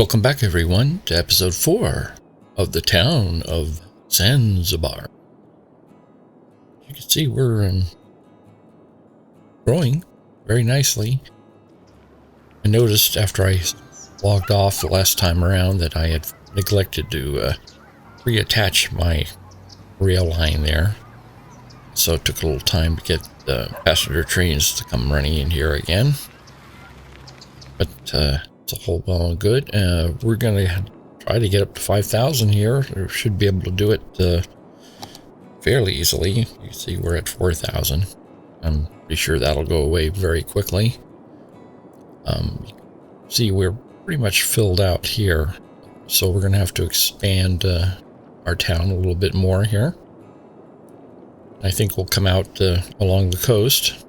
Welcome back, everyone, to episode 4 of the town of Sandzibar. You can see we're growing very nicely. I noticed after I logged off the last time around that I had neglected to reattach my rail line there. So it took a little time to get the passenger trains to come running in here again. But it's a whole well and good. We're going to try to get up to 5,000 here. We should be able to do it fairly easily. You can see we're at 4,000. I'm pretty sure that'll go away very quickly. See, we're pretty much filled out here. So we're going to have to expand our town a little bit more here. I think we'll come out along the coast.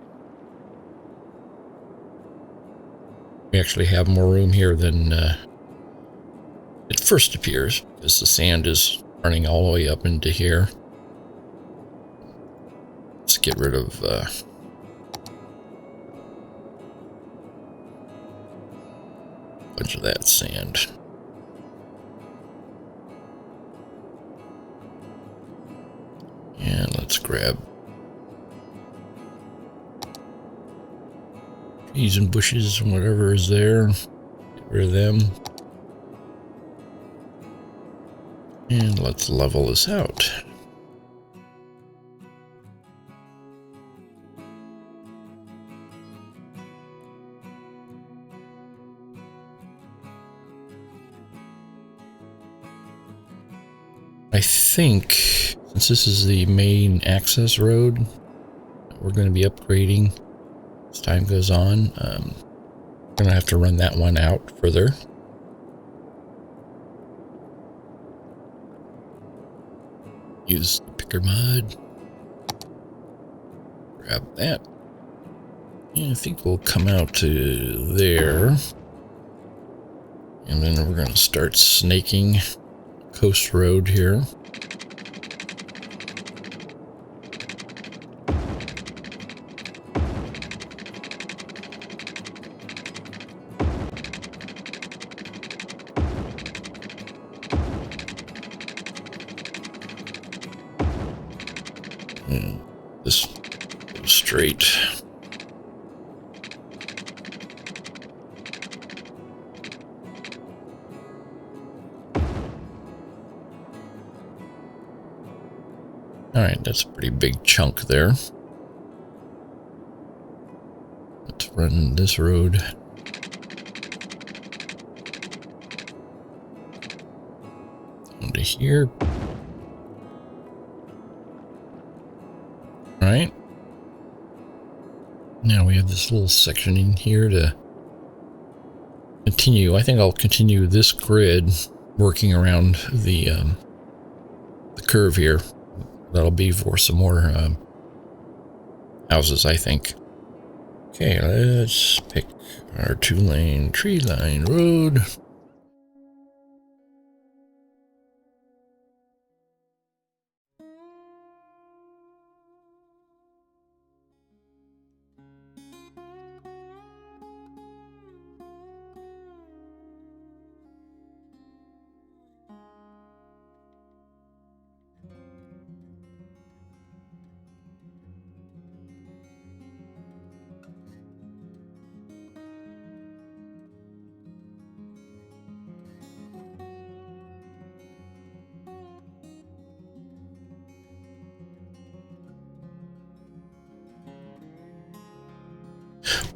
We actually have more room here than it first appears, because the sand is running all the way up into here. Let's get rid of a bunch of that sand. And let's grab trees and bushes and whatever is there. Get rid of them. And let's level this out. I think, since this is the main access road, we're going to be upgrading as time goes on. We're going to have to run that one out further. Use the picker mud. Grab that. And I think we'll come out to there. And then we're going to start snaking Coast Road here. And this goes straight. Alright, that's a pretty big chunk there. Let's run this road. Into here. Alright. Now we have this little section in here to continue. I think I'll continue this grid working around the curve here. That'll be for some more houses, I think. Okay, let's pick our 2-lane tree line road.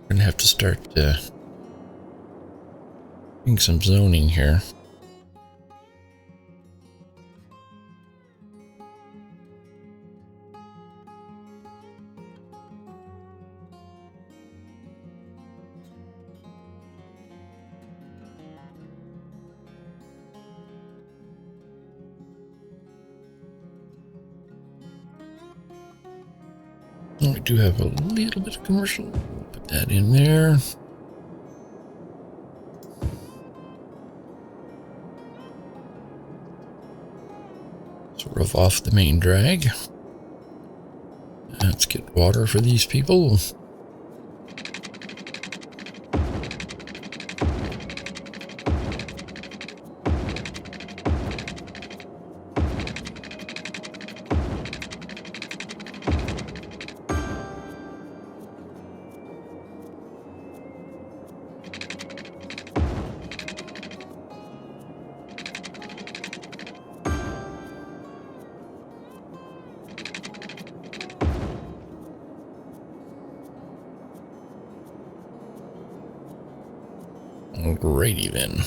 We're gonna have to start doing some zoning here. We do have a little bit of commercial. Put that in there. Sort of off the main drag. Let's get water for these people. Alrighty then.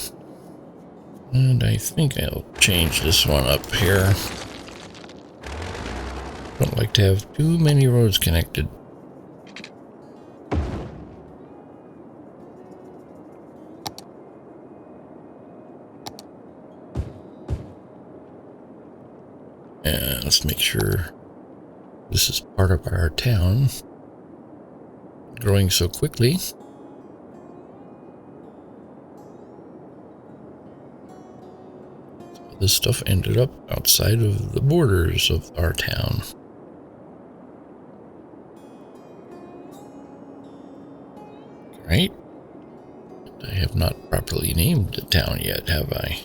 And I think I'll change this one up here. Don't like to have too many roads connected. And let's make sure this is part of our town. Growing so quickly. So this stuff ended up outside of the borders of our town. Right? I have not properly named the town yet, have I?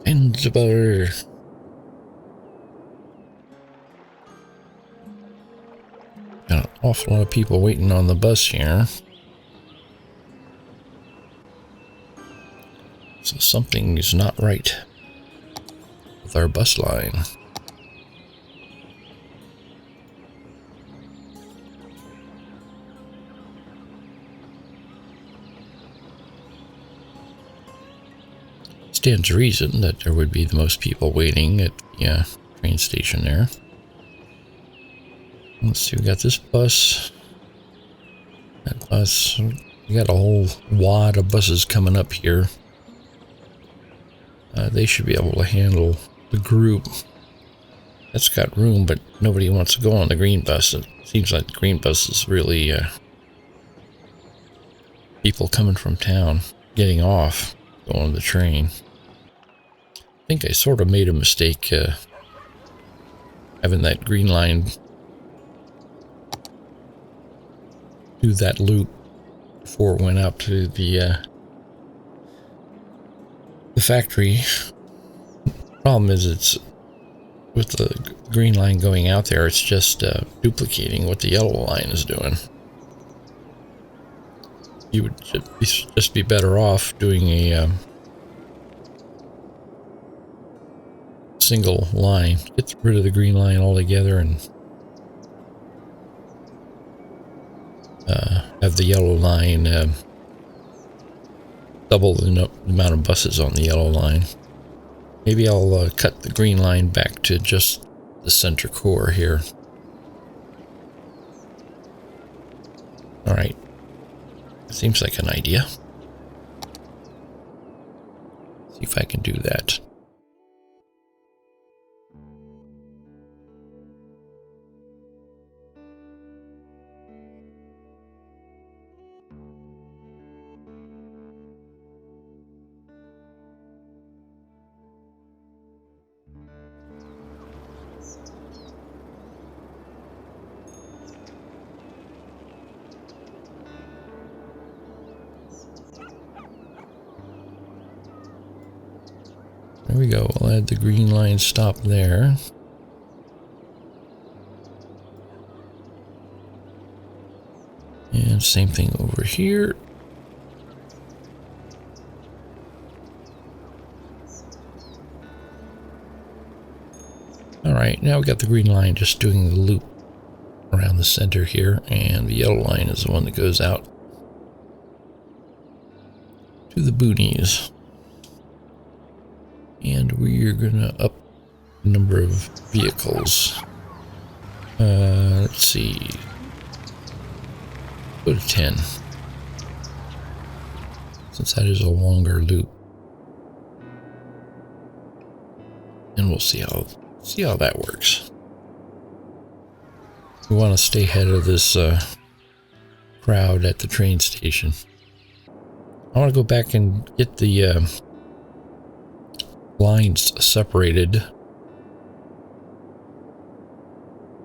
Sandzibar. Got an awful lot of people waiting on the bus here. So something is not right with our bus line. Stands to reason that there would be the most people waiting at the train station there. Let's see, we got this bus. That bus. We got a whole wad of buses coming up here. They should be able to handle the group. That's got room, but nobody wants to go on the green bus. It seems like the green bus is really people coming from town, getting off, going on the train. I think I sort of made a mistake having that green line do that loop before it went out to the factory. Problem is, it's with the green line going out there, it's just duplicating what the yellow line is doing. You would just be better off doing a single line. Get rid of the green line altogether and have the yellow line double the amount of buses on the yellow line. Maybe I'll cut the green line back to just the center core here. Alright. Seems like an idea. See if I can do that. There we go. We'll add the green line stop there. And same thing over here. Alright, now we got the green line just doing the loop around the center here, and the yellow line is the one that goes out to the boonies. And we're gonna up the number of vehicles. Let's see. Go to 10. Since that is a longer loop. And we'll see how that works. We want to stay ahead of this crowd at the train station. I want to go back and get the lines separated.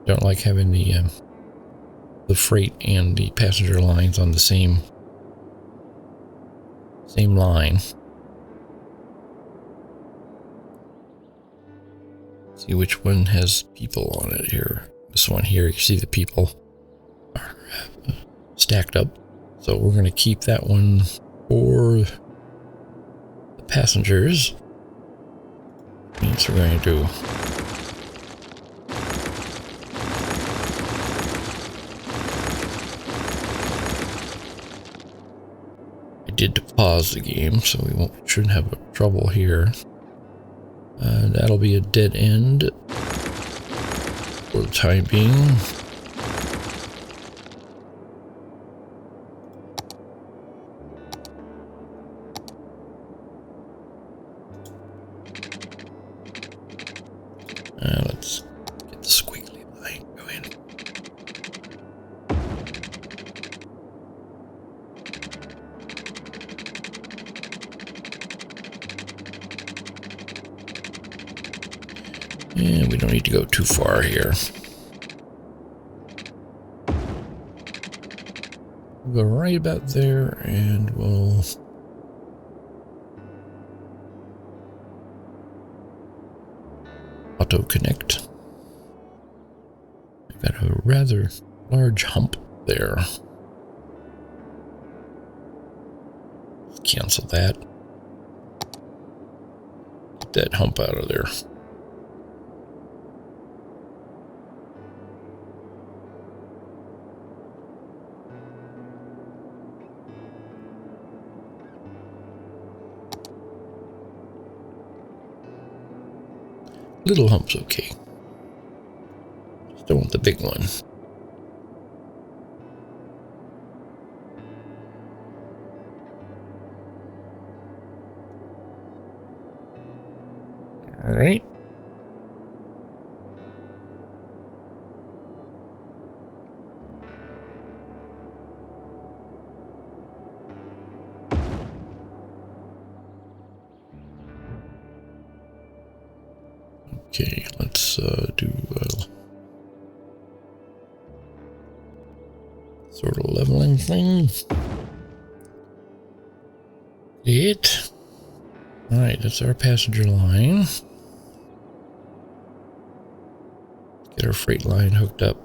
Don't like having the freight and the passenger lines on the same line. See which one has people on it here. This one here, you can see the people are stacked up. So we're going to keep that one for the passengers. Means we're going to do I did pause the game, so we shouldn't have trouble here. That'll be a dead end for the time being. Let's get the squiggly line going. And we don't need to go too far here. We'll go right about there and we'll auto connect. I've got a rather large hump there. Let's cancel that. Get that hump out of there. Little hump's okay. Just don't want the big one. All right. Okay, let's do sort of leveling thing. It. All right, that's our passenger line. Get our freight line hooked up.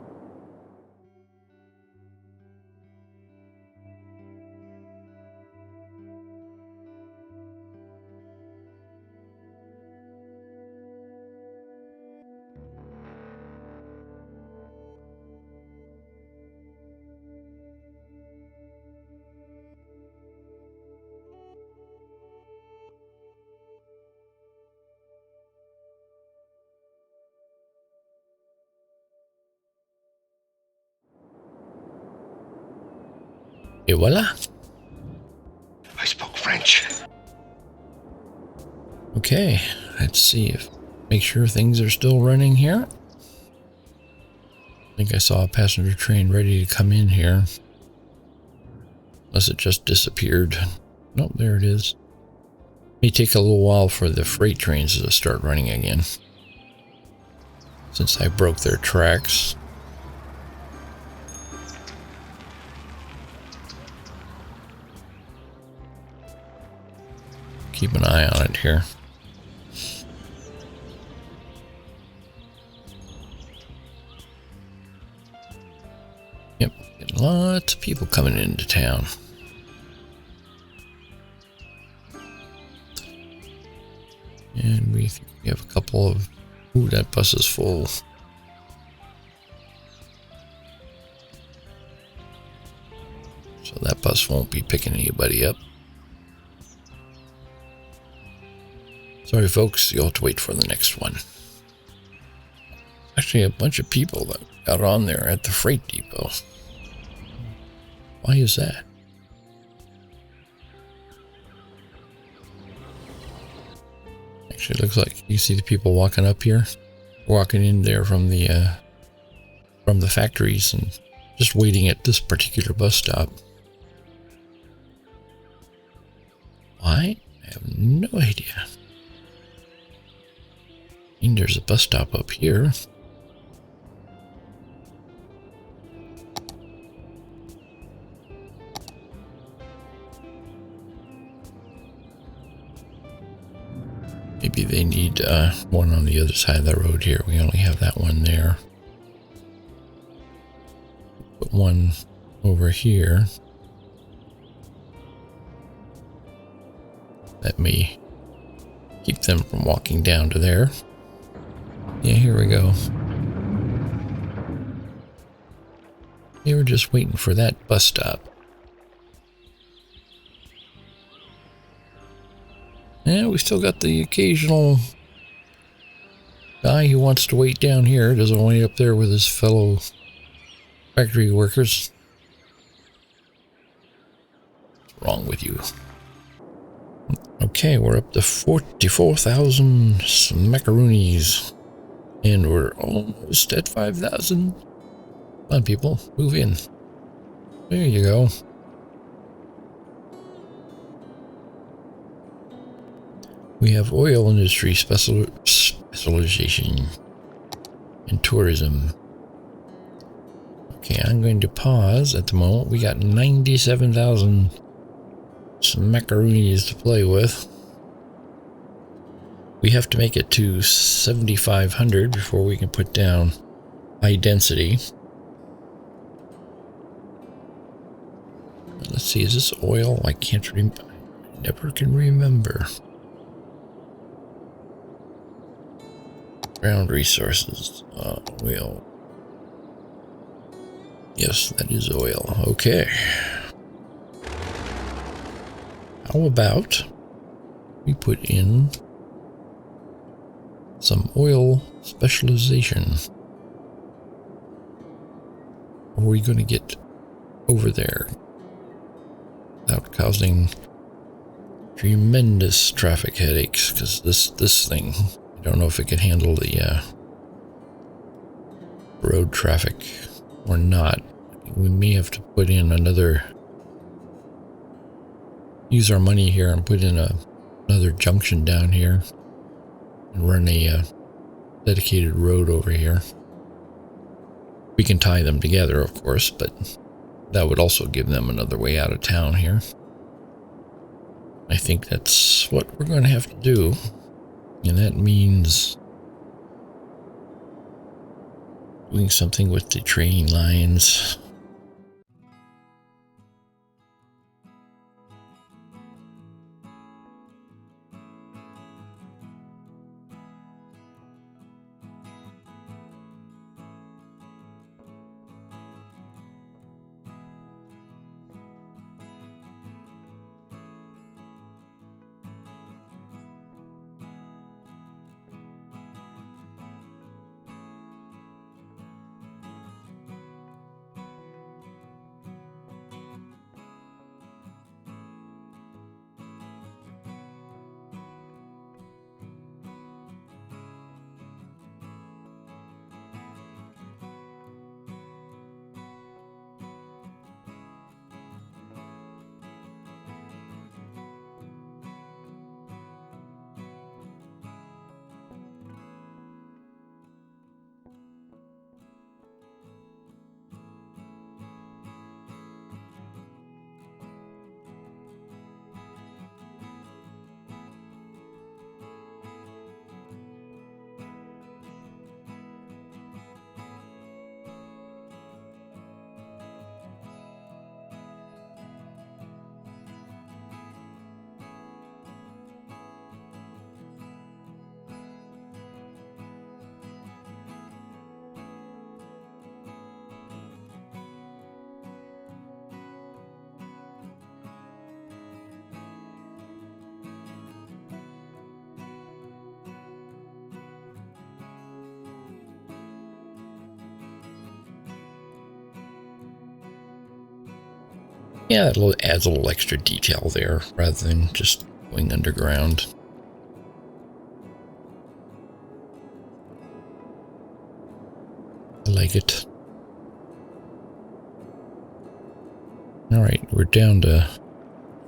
Et voila. I spoke French. Okay, let's see if make sure things are still running here. I think I saw a passenger train ready to come in here. Unless it just disappeared. Nope, there it is. May take a little while for the freight trains to start running again, since I broke their tracks. Keep an eye on it here. Yep, getting lots of people coming into town. And we have a couple of... Ooh, that bus is full. So that bus won't be picking anybody up. Sorry, folks, you'll have to wait for the next one. Actually, a bunch of people that got on there at the freight depot. Why is that? Actually, it looks like you see the people walking up here, walking in there from the factories and just waiting at this particular bus stop. Why? I have no idea. I mean, there's a bus stop up here. Maybe they need one on the other side of the road here. We only have that one there. Put one over here. Let me keep keep them from walking down to there. Yeah, here we go. They were just waiting for that bus stop. Yeah, we still got the occasional guy who wants to wait down here. Doesn't want to wait up there with his fellow factory workers. What's wrong with you? Okay, we're up to 44,000 macaroonies. And we're almost at 5,000. Come on, people, move in. There you go. We have oil industry specialization and tourism. Okay, I'm going to pause at the moment. We got 97,000 macaroonies to play with. We have to make it to 7,500 before we can put down high density. Let's see, is this oil? I can't remember. I never can remember. Ground resources. Oil. Yes, that is oil. Okay. How about we put in some oil specialization? Or are we going to get over there without causing tremendous traffic headaches? Because this thing, I don't know if it can handle the road traffic or not. We may have to put in use our money here and put in another junction down here and run a dedicated road over here. We can tie them together, of course, but that would also give them another way out of town here. I think that's what we're going to have to do. And that means doing something with the train lines. Yeah, it adds a little extra detail there rather than just going underground. I like it. All right, we're down to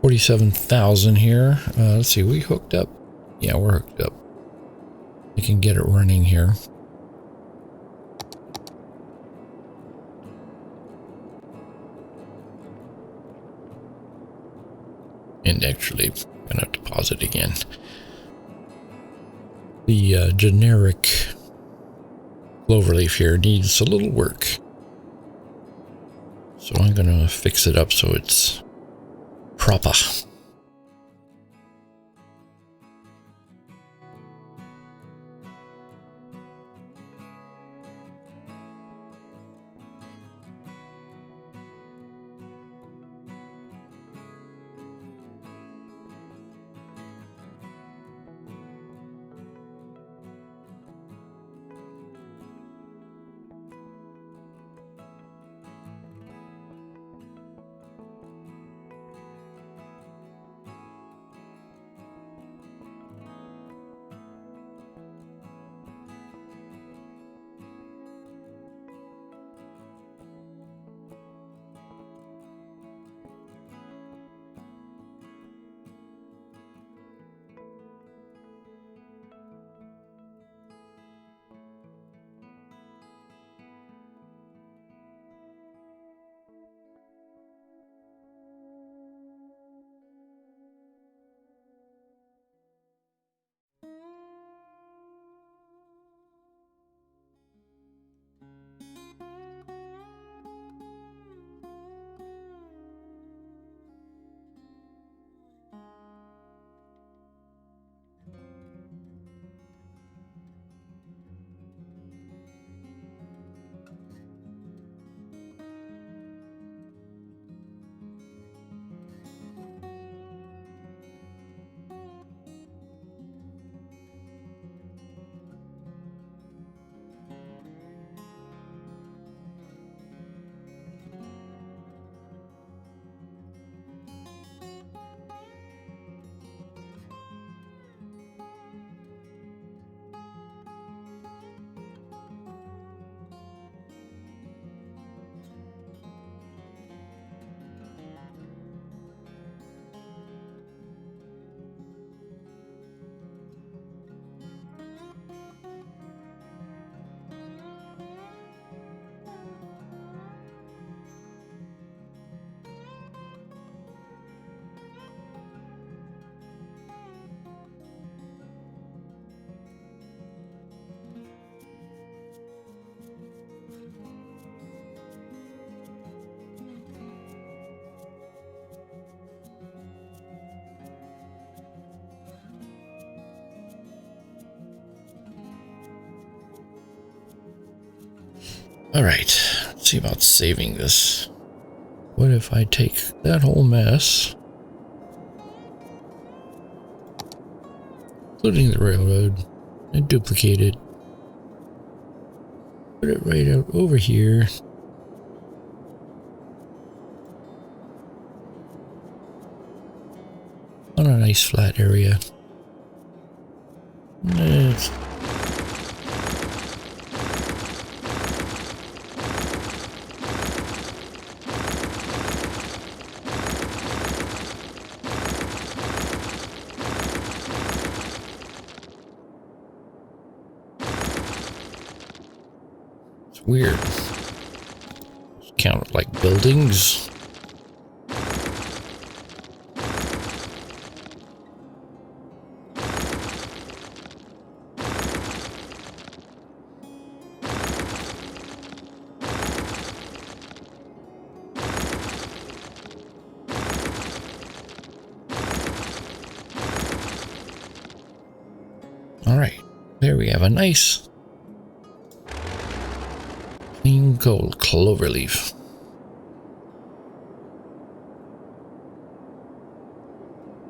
47,000 here. Let's see, we hooked up? Yeah, we're hooked up. I can get it running here. And actually, I'm going to pause it again. The generic cloverleaf here needs a little work. So I'm going to fix it up so it's proper. Alright, let's see about saving this. What if I take that whole mess, including the railroad, and duplicate it, put it right out over here. On a nice flat area. It's weird. Count like buildings. All right, there we have a nice clean gold clover leaf.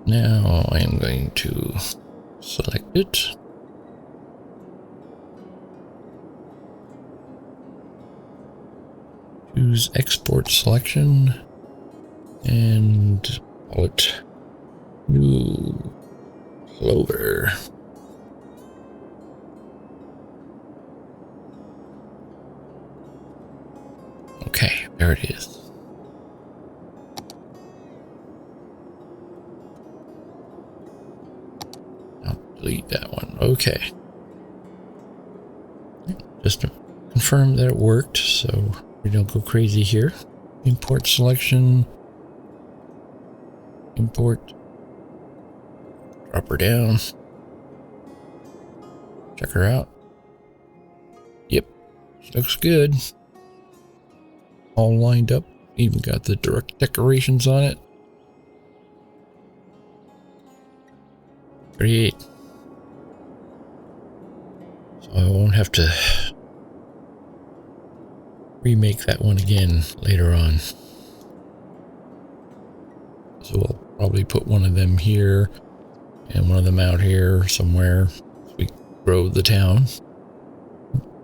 Now I am going to select it. Choose export selection and call it new clover. Okay, there it is. I'll delete that one. Okay. Just to confirm that it worked so we don't go crazy here. Import selection. Import. Drop her down. Check her out. Yep. Looks good. All lined up. Even got the direct decorations on it. Great. So I won't have to remake that one again later on. So we'll probably put one of them here and one of them out here somewhere as we grow the town.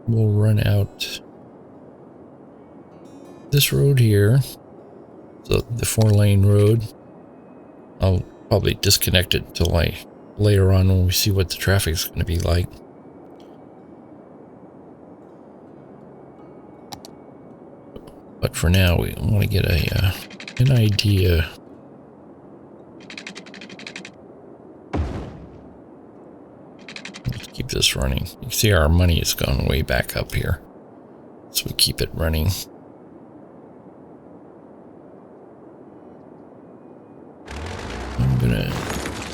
We'll run out this road here, so the 4-lane road. I'll probably disconnect it until later on when we see what the traffic's going to be like. But for now, we want to get an idea. Let's keep this running. You can see our money has gone way back up here, so we keep it running. I'm gonna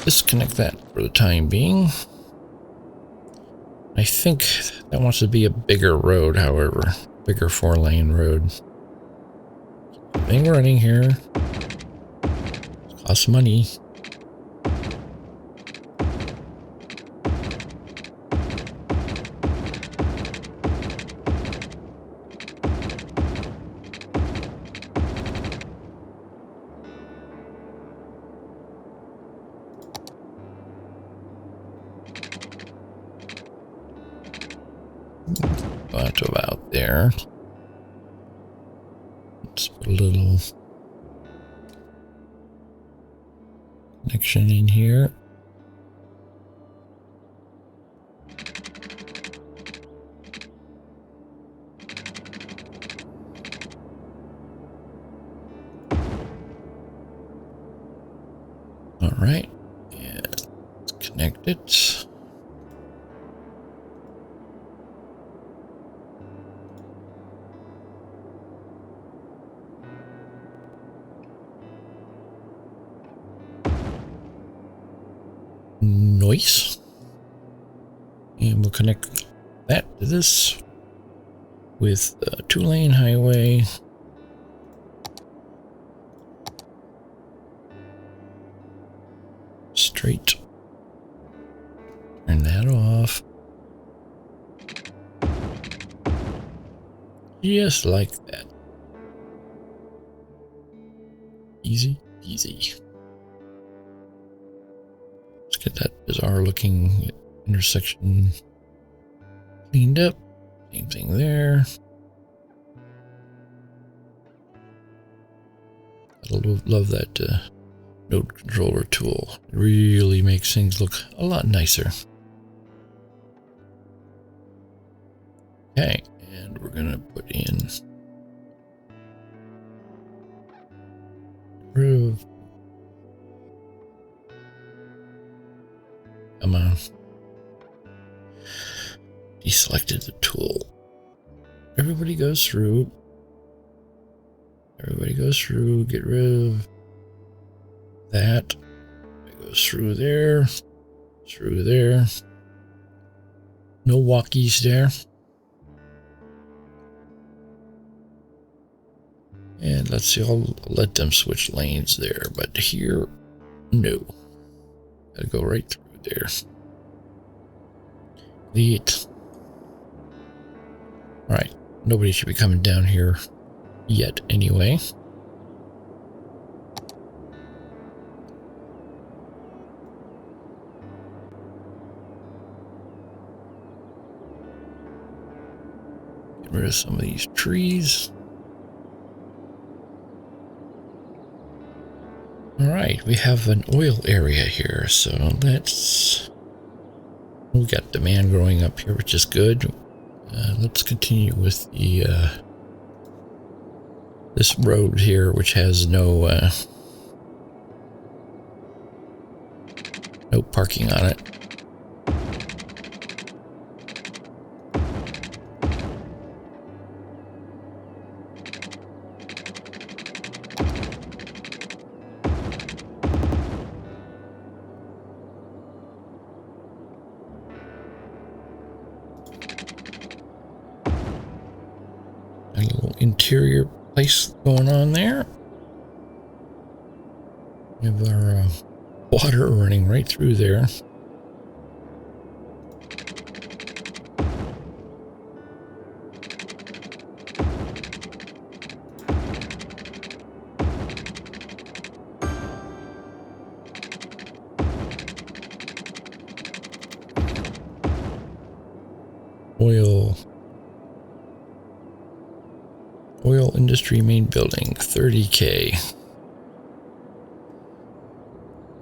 disconnect that for the time being. I think that wants to be a bigger road, however, bigger 4-lane road. Thing running here costs money. But about there. Let's put a little connection in here. All right, and let's connect it. Nice. And we'll connect that to this with a 2-lane highway. Straight. Turn that off. Just like that. Easy, easy. Let's get that bizarre looking intersection cleaned up. Same thing there. I love that node controller tool. It really makes things look a lot nicer. Okay, and we're gonna put in groove. Come on. Deselected the tool. Everybody goes through. Everybody goes through. Get rid of that. It goes through there. Through there. No walkies there. And let's see, I'll let them switch lanes there, but here, no. Gotta go right through there. Neat. Alright, nobody should be coming down here yet anyway. Get rid of some of these trees. Alright, we have an oil area here, so we got demand growing up here, which is good. Let's continue with the this road here, which has no parking on it. A little interior place going on there. We have our water running right through there. Oil industry main building, 30K.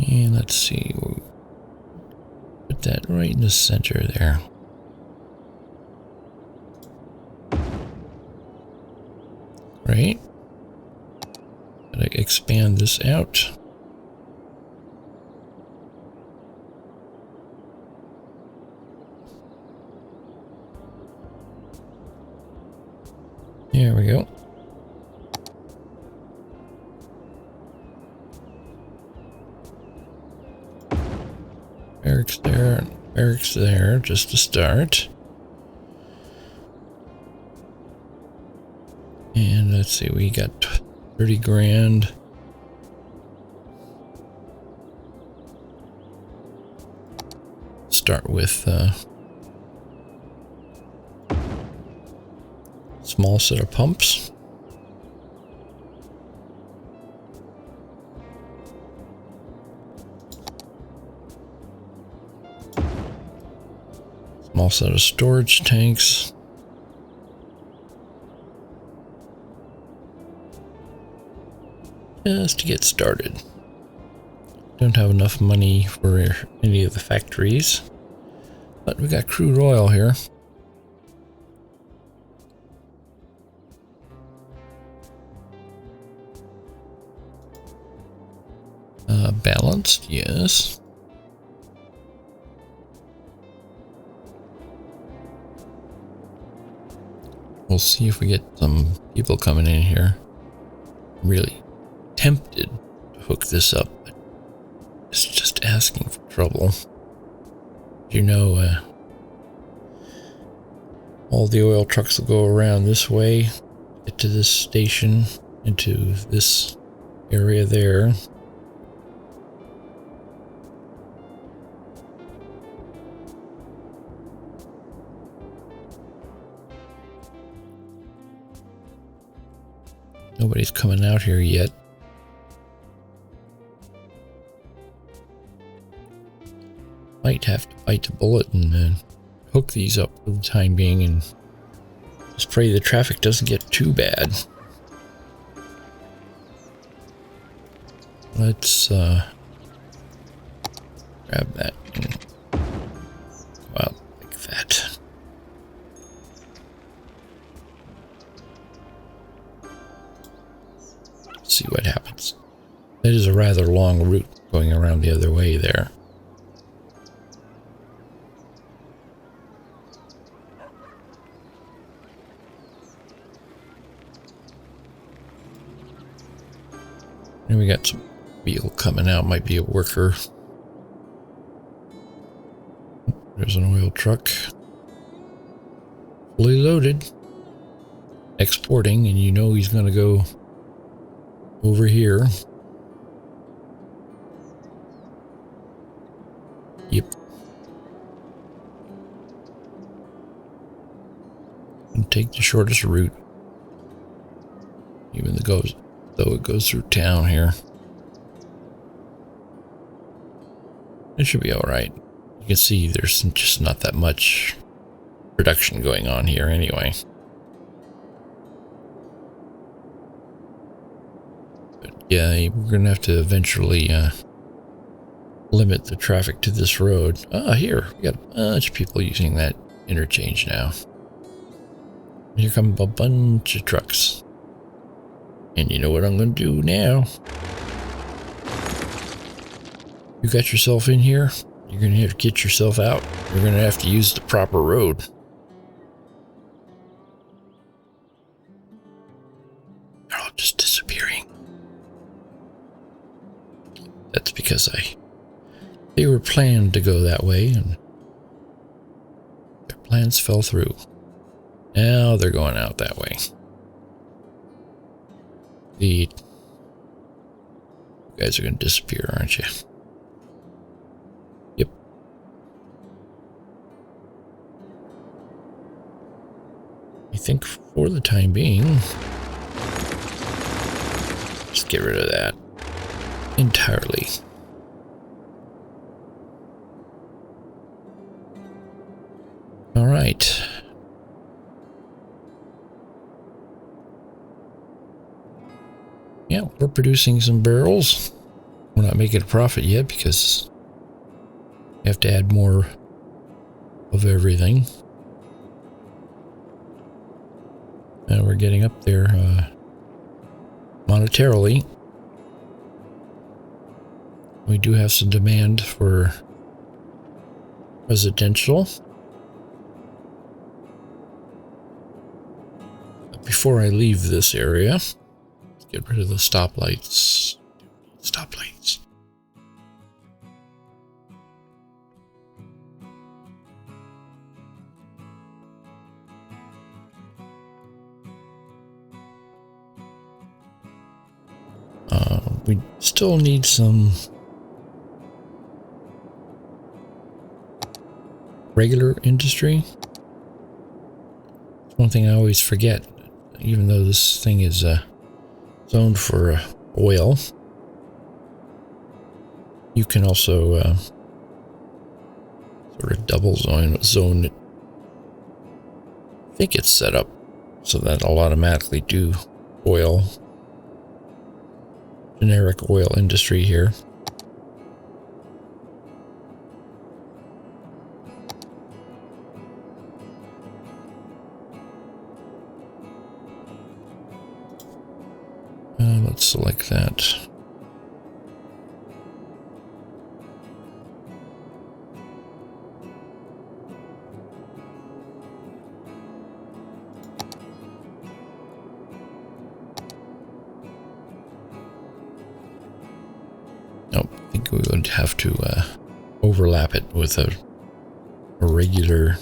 And let's see, we'll put that right in the center there. Right. Gotta expand this out. There we go. Barracks there, just to start. And let's see, we got 30 grand. Start with small set of pumps. Small set of storage tanks. Just to get started. Don't have enough money for any of the factories, but we got crude oil here. Balanced, yes. We'll see if we get some people coming in here. I'm really tempted to hook this up, but it's just asking for trouble. You know, all the oil trucks will go around this way, get to this station, into this area there. Nobody's coming out here yet. Might have to bite the bullet and hook these up for the time being and just pray the traffic doesn't get too bad. Let's grab that and go out like that. See what happens. That is a rather long route going around the other way there. And we got some wheel coming out, might be a worker. There's an oil truck. Fully loaded. Exporting, and you know he's going to go over here. Yep. And take the shortest route. Even though it goes through town here. It should be alright. You can see there's just not that much production going on here anyway. But yeah, we're going to have to eventually limit the traffic to this road. Here, we got a bunch of people using that interchange now. Here come a bunch of trucks. And you know what I'm going to do now? You got yourself in here, you're going to have to get yourself out. You're going to have to use the proper road. They're all just disappearing. That's because they were planned to go that way, and their plans fell through. Now they're going out that way. You guys are going to disappear, aren't you? Yep. I think for the time being, just get rid of that entirely. All right. Yeah, we're producing some barrels. We're not making a profit yet because we have to add more of everything. And we're getting up there monetarily. We do have some demand for residential. But before I leave this area, get rid of the stoplights. Stoplights. We still need some regular industry. One thing I always forget, even though this thing is zoned for oil, you can also sort of double zone it. I think it's set up so that it'll automatically do oil, generic oil industry here. Let's select that. Nope, I think we would have to overlap it with a regular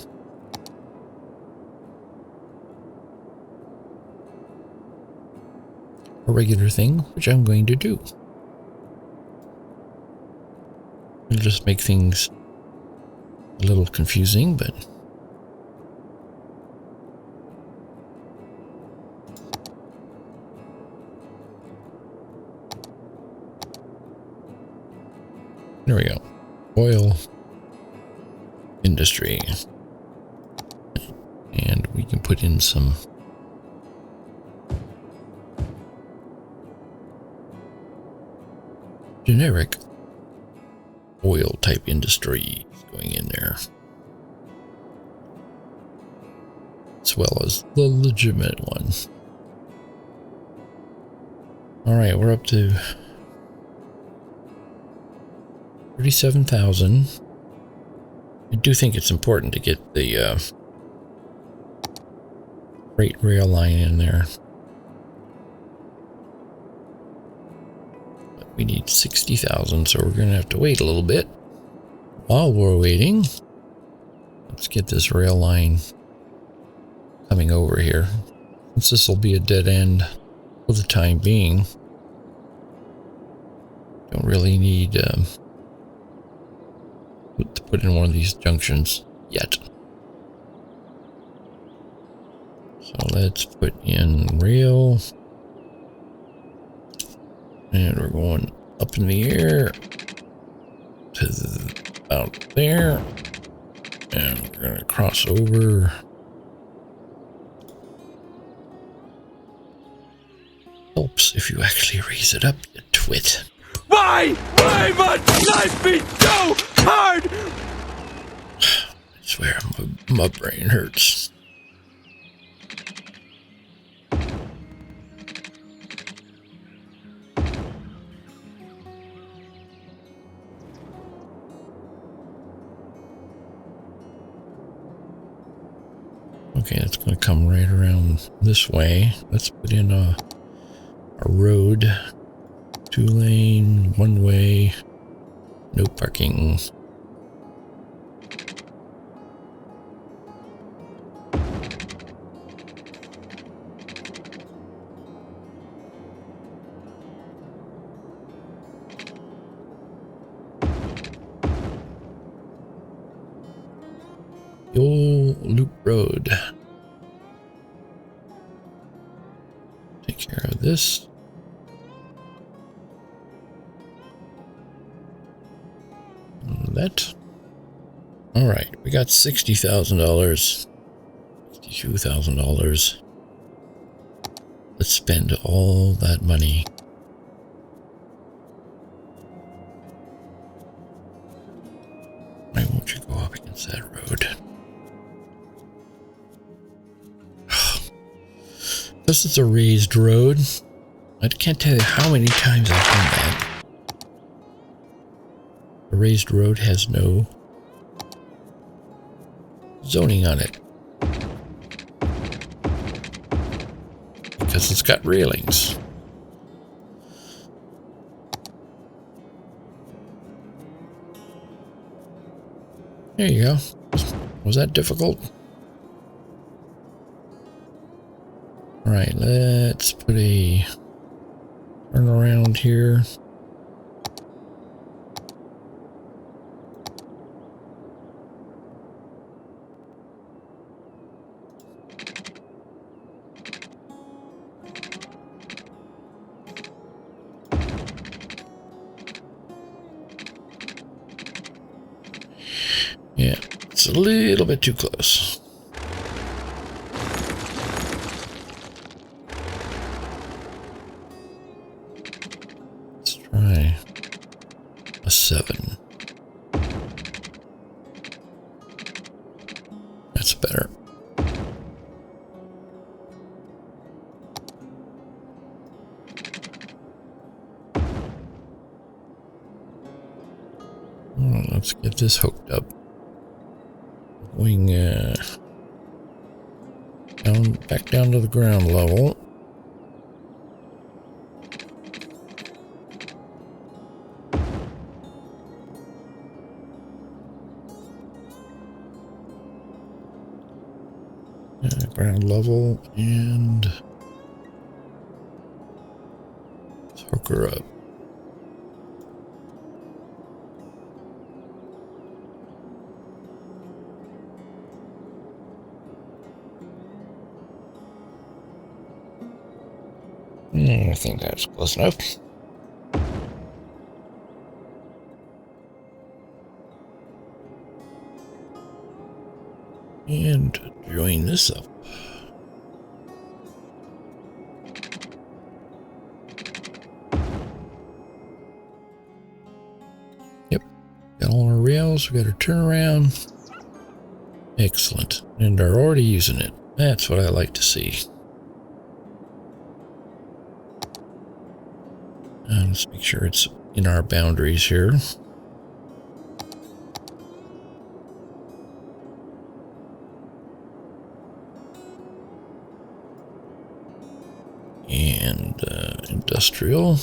thing, which I'm going to do. It'll just make things a little confusing, but There we go. Oil industry. And we can put in some generic oil type industry going in there, as well as the legitimate one. All right, we're up to 37,000. I do think it's important to get the freight rail line in there. But we need 60,000, so we're going to have to wait a little bit. While we're waiting, let's get this rail line coming over here. Since this will be a dead end for the time being, don't really need to put in one of these junctions yet. So let's put in rail, and we're going up in the air to about there, and we're going to cross over. Helps if you actually raise it up, you twit. Why must life be so hard? I swear, my brain hurts. Okay, it's going to come right around this way. Let's put in a road. 2-lane, 1-way, no parking. The old loop road. Take care of this. That. All right, we got $60,000, $62,000. Let's spend all that money. Why won't you go up against that road? This is a raised road. I can't tell you how many times I've done that. The raised road has no zoning on it because it's got railings. There you go. Was that difficult? All right, let's put a turnaround here. Yeah, it's a little bit too close. Let's try a 7. That's better. Well, let's get this hooked up. Going back down to the ground level. Ground level, and let's hook her up. I think that's close enough. And join this up. Yep, got all our rails, we got our turnaround. Excellent, and are already using it. That's what I like to see. Let's make sure it's in our boundaries here. And industrial.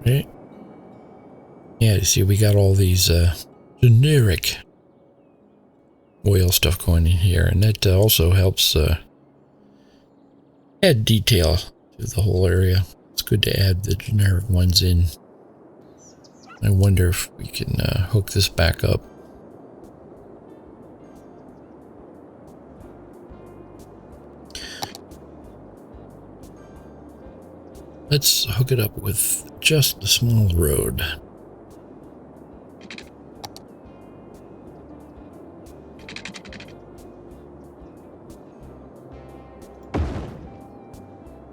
Right. Yeah, you see we got all these generic oil stuff going in here, and that also helps add detail to the whole area. It's good to add the generic ones in. I wonder if we can hook this back up. Let's hook it up with just a small road.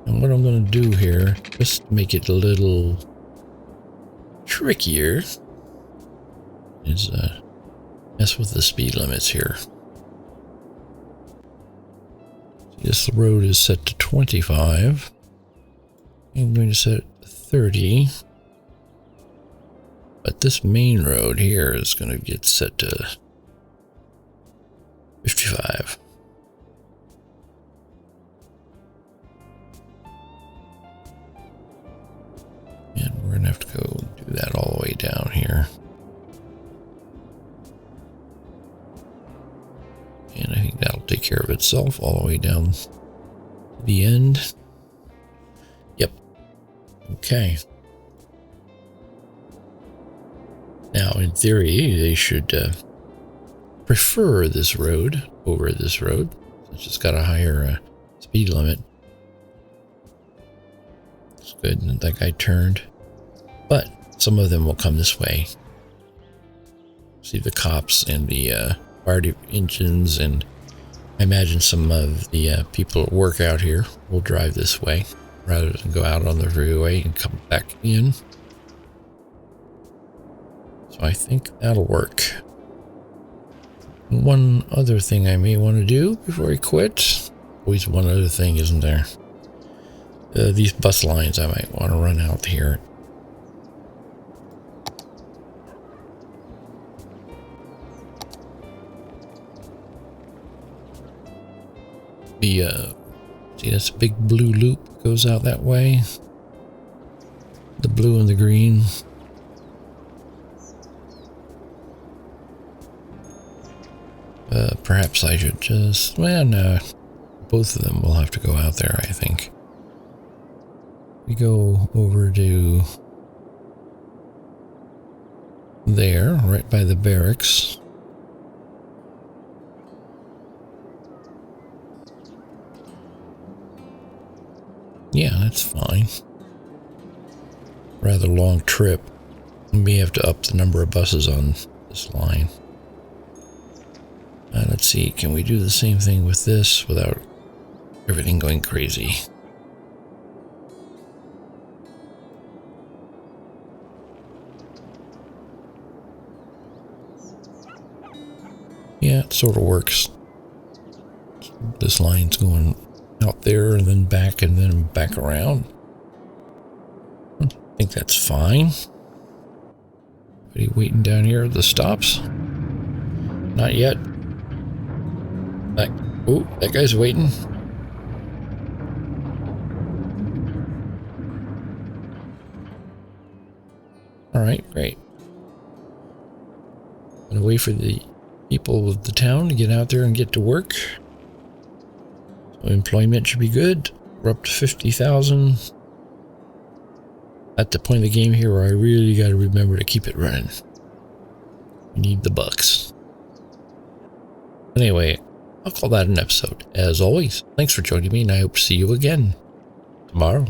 And what I'm going to do here, just to make it a little trickier, is mess with the speed limits here. This road is set to 25. I'm going to set it to 30. But this main road here is going to get set to 55. And we're going to have to go do that all the way down here. And I think that'll take care of itself all the way down to the end. Yep. Okay. Now, in theory, they should prefer this road over this road, since it's got a higher speed limit. It's good that that guy turned. But some of them will come this way. See the cops and the fire engines, and I imagine some of the people at work out here will drive this way rather than go out on the freeway and come back in. So I think that'll work. One other thing I may want to do before I quit. Always one other thing, isn't there? These bus lines I might want to run out here. See, that's a big blue loop goes out that way. The blue and the green. Perhaps I should just, well, no, both of them will have to go out there, I think. We go over to there, right by the barracks. Yeah, that's fine. Rather long trip. We may have to up the number of buses on this line. Let's see, can we do the same thing with this without everything going crazy? Yeah, it sort of works. This line's going out there and then back around. I think that's fine. Anybody waiting down here at the stops? Not yet. Oh, that guy's waiting. Alright, great. Gonna wait for the people of the town to get out there and get to work. So employment should be good. We're up to 50,000. At the point of the game here where I really got to remember to keep it running. We need the bucks. Anyway, I'll call that an episode. As always, thanks for joining me, and I hope to see you again tomorrow.